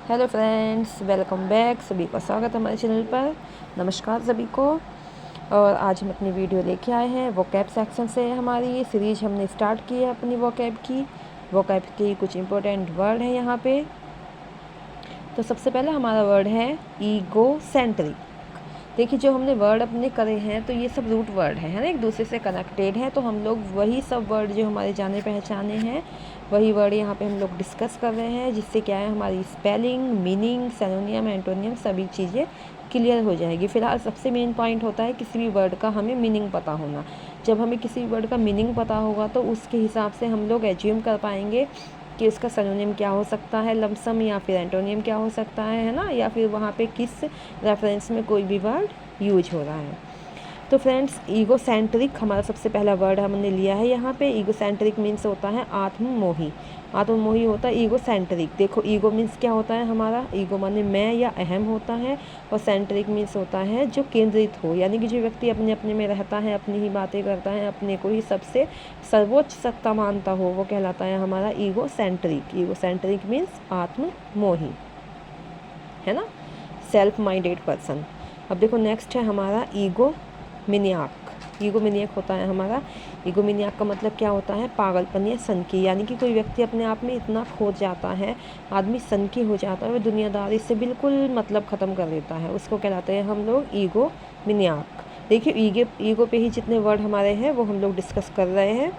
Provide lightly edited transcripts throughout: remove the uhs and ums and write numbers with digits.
Hello friends, welcome back. सभी का स्वागत है हमारे चैनल पर। नमस्कार सभी को। और आज हम अपनी वीडियो लेके आए हैं वोकैब सेक्शन से। हमारी ये सीरीज हमने स्टार्ट की है अपनी वोकैब की। वोकैब के कुछ इंपॉर्टेंट वर्ड हैं यहाँ पे। तो सबसे पहला हमारा वर्ड है ईगोसेंट्रिक। देखिए, जो हमने वर्ड अपने करे हैं तो ये सब रूट वर्ड है ना, एक दूसरे से कनेक्टेड है। तो हम लोग वही सब वर्ड जो हमारे जाने पहचाने हैं वही वर्ड यहाँ पे हम लोग डिस्कस कर रहे हैं, जिससे क्या है हमारी स्पेलिंग, मीनिंग, सिनोनियम, एंटोनियम सभी चीज़ें क्लियर हो जाएगी। फिलहाल सबसे मेन पॉइंट होता है किसी भी वर्ड का हमें मीनिंग पता होना। जब हमें किसी भी वर्ड का मीनिंग पता होगा तो उसके हिसाब से हम लोग एज्यूम कर पाएंगे कि उसका सिनोनियम क्या हो सकता है लमसम, या फिर एंटोनियम क्या हो सकता है ना, या फिर वहाँ पे किस रेफरेंस में कोई भी वर्ड यूज हो रहा है। तो फ्रेंड्स, ईगोसेंट्रिक हमारा सबसे पहला वर्ड हमने लिया है यहाँ पे। ईगोसेंट्रिक मीन्स होता है आत्ममोही। आत्ममोही होता है ईगोसेंट्रिक। देखो, ईगो मीन्स क्या होता है हमारा, ईगो माने मैं या अहम होता है, और सेंट्रिक मीन्स होता है जो केंद्रित हो, यानी कि जो व्यक्ति अपने अपने में रहता है, अपनी ही बातें करता है, अपने को ही सबसे सर्वोच्च सत्ता मानता हो, वो कहलाता है हमारा ईगोसेंट्रिक। ईगोसेंट्रिक मीन्स आत्ममोही, है ना, सेल्फ माइंडेड पर्सन। अब देखो नेक्स्ट है हमारा ईगोमिनियाक। ईगोमिनियक होता है हमारा, ईगोमिनियक का मतलब क्या होता है, पागलपन या सनकी। यानी कि कोई व्यक्ति अपने आप में इतना खो जाता है, आदमी सनकी हो जाता है, वो दुनियादारी से बिल्कुल मतलब ख़त्म कर देता है, उसको कहलाते हैं हम लोग ईगोमिनियक। देखिए, ईगो पे ही जितने वर्ड हमारे हैं वो हम लोग डिस्कस कर रहे हैं।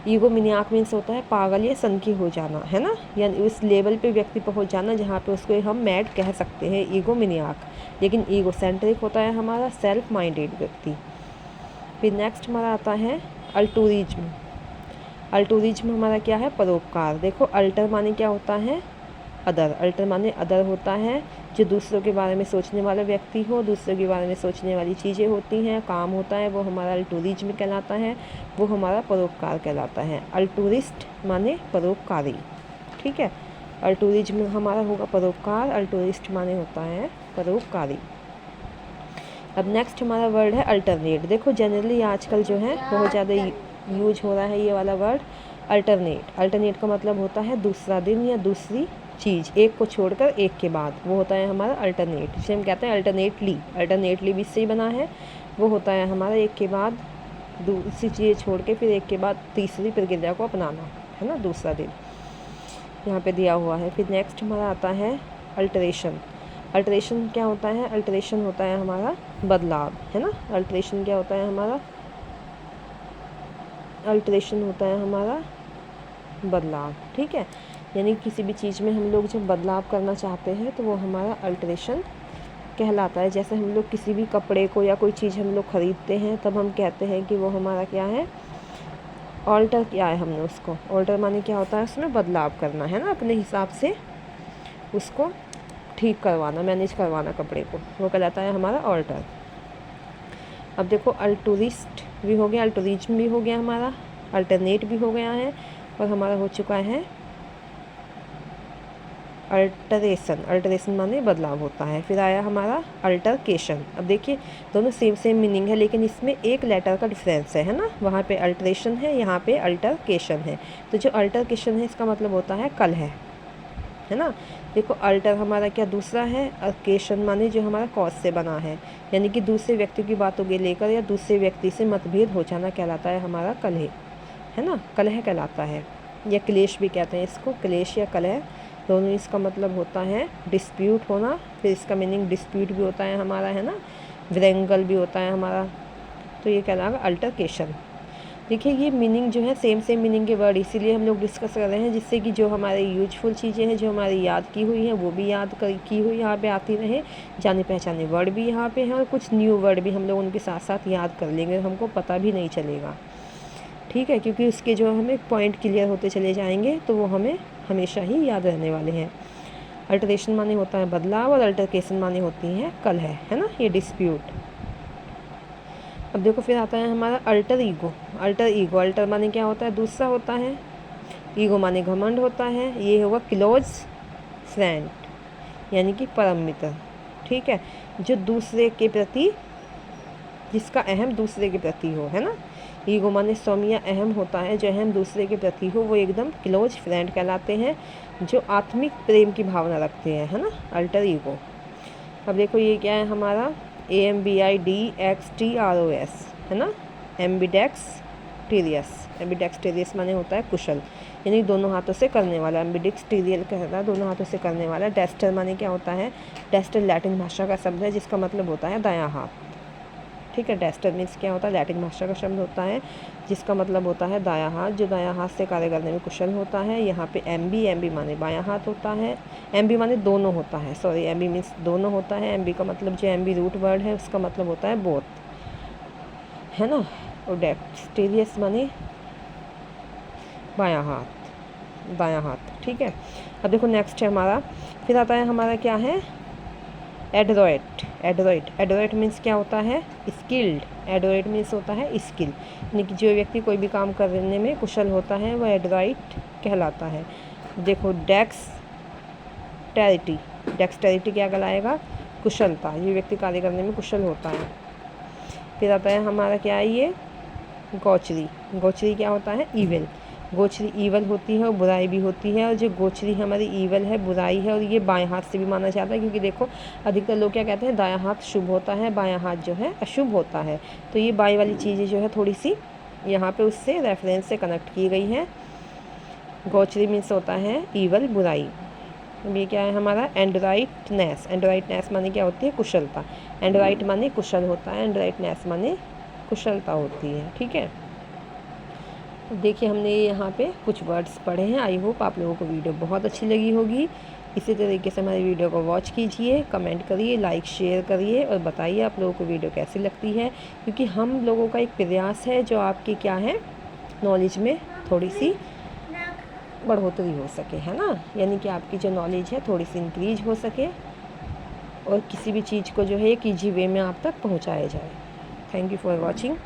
ईगोमिनियाक मीन्स होता है पागल या सनकी हो जाना, है ना, यानी उस लेवल पे व्यक्ति पहुंच जाना जहाँ पे उसको हम मैड कह सकते हैं, ईगोमिनियाक। लेकिन ईगोसेंट्रिक होता है हमारा सेल्फ माइंडेड व्यक्ति। फिर नेक्स्ट हमारा आता है अल्टूरिज्म। अल्टूरिज्म हमारा क्या है, परोपकार। देखो, अल्टर माने क्या होता है, अदर। अल्टर माने अदर होता है जो दूसरों के बारे में सोचने वाला व्यक्ति हो, दूसरों के बारे में सोचने वाली चीज़ें होती हैं, काम होता है, वो हमारा अल्टूरिज्म कहलाता है, वो हमारा परोपकार कहलाता है। अल्टूरिस्ट माने परोपकारी, ठीक है। अल्टूरिज्म हमारा होगा परोपकार, अल्टूरिस्ट माने होता है परोपकारी। अब नेक्स्ट हमारा वर्ड है अल्टरनेट। देखो, जनरली आजकल जो है बहुत ज़्यादा यूज हो रहा है ये वाला वर्ड अल्टरनेट। अल्टरनेट का मतलब होता है दूसरा दिन या दूसरी चीज़, एक को छोड़कर एक के बाद, वो होता है हमारा अल्टरनेट, जिसे हम कहते हैं अल्टरनेटली। अल्टरनेटली भी इससे ही बना है, वो होता है हमारा एक के बाद दूसरी चीज़ छोड़ के फिर एक के बाद तीसरी प्रक्रिया को अपनाना, है ना, दूसरा दिन यहाँ पे दिया हुआ है। फिर नेक्स्ट हमारा आता है अल्टरेशन। अल्टरेशन क्या होता है, अल्टरेशन होता है हमारा बदलाव, है ना। अल्टरेशन क्या होता है हमारा, अल्टरेशन होता है हमारा बदलाव, ठीक है। यानी किसी भी चीज़ में हम लोग जब बदलाव करना चाहते हैं तो वो हमारा अल्टरेशन कहलाता है। जैसे हम लोग किसी भी कपड़े को या कोई चीज़ हम लोग ख़रीदते हैं तब हम कहते हैं कि वो हमारा क्या है, ऑल्टर किया है हमने उसको। ऑल्टर माने क्या होता है, उसमें बदलाव करना, है ना, अपने हिसाब से उसको ठीक करवाना, मैनेज करवाना कपड़े को, वो कहलाता है हमारा ऑल्टर। अब देखो, अल्टूरिस्ट भी हो गया, अल्टूरिज्म भी हो गया हमारा, अल्टरनेट भी हो गया है, और हमारा हो चुका है अल्टरेशन। अल्टरेशन माने बदलाव होता है। फिर आया हमारा अल्टरकेशन। अब देखिए, दोनों सेम सेम मीनिंग है, लेकिन इसमें एक लेटर का डिफरेंस है ना। वहाँ पे अल्टरेशन है, यहाँ पे अल्टरकेशन है। तो जो अल्टरकेशन है इसका मतलब होता है कल है ना। देखो, अल्टर हमारा क्या दूसरा है, और केशन माने जो हमारा कॉज से बना है, यानी कि दूसरे व्यक्ति की बातों के लेकर या दूसरे व्यक्ति से मतभेद हो जाना कहलाता है हमारा कलह, है ना, कलह कहलाता है, या क्लेश भी कहते हैं इसको, क्लेश या कलह दोनों इसका मतलब होता है डिस्प्यूट होना। फिर इसका मीनिंग डिस्प्यूट भी होता है हमारा, है ना, व्रेंगल भी होता है हमारा, तो ये कहलाएगा अल्टरकेशन। देखिए, ये मीनिंग जो है सेम सेम मीनिंग के वर्ड इसीलिए हम लोग डिस्कस कर रहे हैं, जिससे कि जो हमारी यूजफुल चीज़ें हैं, जो हमारी याद की हुई हैं, वो भी की हुई यहाँ पे आती रहे, जाने पहचाने वर्ड भी यहाँ पे हैं, और कुछ न्यू वर्ड भी हम लोग उनके साथ साथ याद कर लेंगे, हमको पता भी नहीं चलेगा, ठीक है, क्योंकि उसके जो हमें पॉइंट क्लियर होते चले जाएंगे तो वो हमें हमेशा ही याद रहने वाले हैं। अल्टरेशन माने होता है बदलाव, और अल्टरकेशन माने होती है कल है ना, ये डिस्प्यूट। अब देखो, फिर आता है हमारा alter ego. Alter ego, alter माने क्या होता है, दूसरा होता है, ईगो माने घमंड होता है, ये होगा क्लोज फ्रेंड, यानी कि परम मित्र, ठीक है, जो दूसरे के प्रति, जिसका अहम दूसरे के प्रति हो, है ना। ईगो माने सौम्य अहम होता है, जो अहम दूसरे के प्रति हो, वो एकदम क्लोज फ्रेंड कहलाते हैं, जो आत्मिक प्रेम की भावना रखते हैं, है ना, अल्टर ईगो। अब देखो ये क्या है हमारा AMBIDXTROS, है ना, एम्बिडेक्सटेरियस। एम्बिडेक्सटेरियस माने होता है कुशल, यानी दोनों हाथों से करने वाला। एम्बिडेक्सटेरियल कहता है दोनों हाथों से करने वाला। डेस्टर माने क्या होता है, डेस्टर लैटिन भाषा का शब्द है जिसका मतलब होता है दायां हाथ। ठीक है, डेस्टर मीन्स क्या होता है, लैटिन भाषा का शब्द होता है जिसका मतलब होता है दायां हाथ, जो दायां हाथ से कार्य करने में कुशल होता है। यहाँ पे एमबी माने बायां हाथ होता है, एमबी माने दोनों होता है, सॉरी एमबी मीन्स दोनों होता है। एमबी का मतलब जो एमबी रूट वर्ड है उसका मतलब होता है बोथ, है ना। और डेक्सटेरियस माने बायां हाथ, दायां हाथ। ठीक है, अब देखो नेक्स्ट है हमारा, फिर आता है हमारा क्या है, एडरोइट। एडरोइट मीन्स क्या होता है, स्किल्ड। एडरोइट मीन्स होता है स्किल, यानी कि जो व्यक्ति कोई भी काम करने में कुशल होता है वह एडरोइट कहलाता है। देखो डेक्सटेरिटी क्या कहलाएगा, कुशलता, ये व्यक्ति कार्य करने में कुशल होता है। फिर आता है हमारा क्या है ये, गोचरी क्या होता है, ईविल। गोचरी ईवल होती है और बुराई भी होती है, और जो गोचरी हमारी ईवल है, बुराई है, और ये बाएं हाथ से भी माना जाता है, क्योंकि देखो अधिकतर लोग क्या कहते हैं, दायां हाथ शुभ होता है, बायां हाथ जो है अशुभ होता है। तो ये बाएं वाली चीज़ें जो है थोड़ी सी यहाँ पे उससे रेफरेंस से कनेक्ट की गई हैं। गोचरी मीन्स होता है ईवल, बुराई। ये क्या है हमारा, एंड्राइटनेस माने क्या होती है, कुशलता। एंड्राइट माने कुशल होता है, एंड्राइटनेस माने कुशलता होती है। ठीक है, देखिए हमने यहाँ पे कुछ वर्ड्स पढ़े हैं। आई होप आप लोगों को वीडियो बहुत अच्छी लगी होगी। इसी तरीके से हमारी वीडियो को वॉच कीजिए, कमेंट करिए, लाइक शेयर करिए और बताइए आप लोगों को वीडियो कैसी लगती है, क्योंकि हम लोगों का एक प्रयास है जो आपकी क्या है, नॉलेज में थोड़ी सी बढ़ोतरी हो सके, है ना, यानी कि आपकी जो नॉलेज है थोड़ी सी इंक्रीज हो सके और किसी भी चीज़ को जो है एक ईजी वे में आप तक पहुँचाया जाए। Thank you for watching.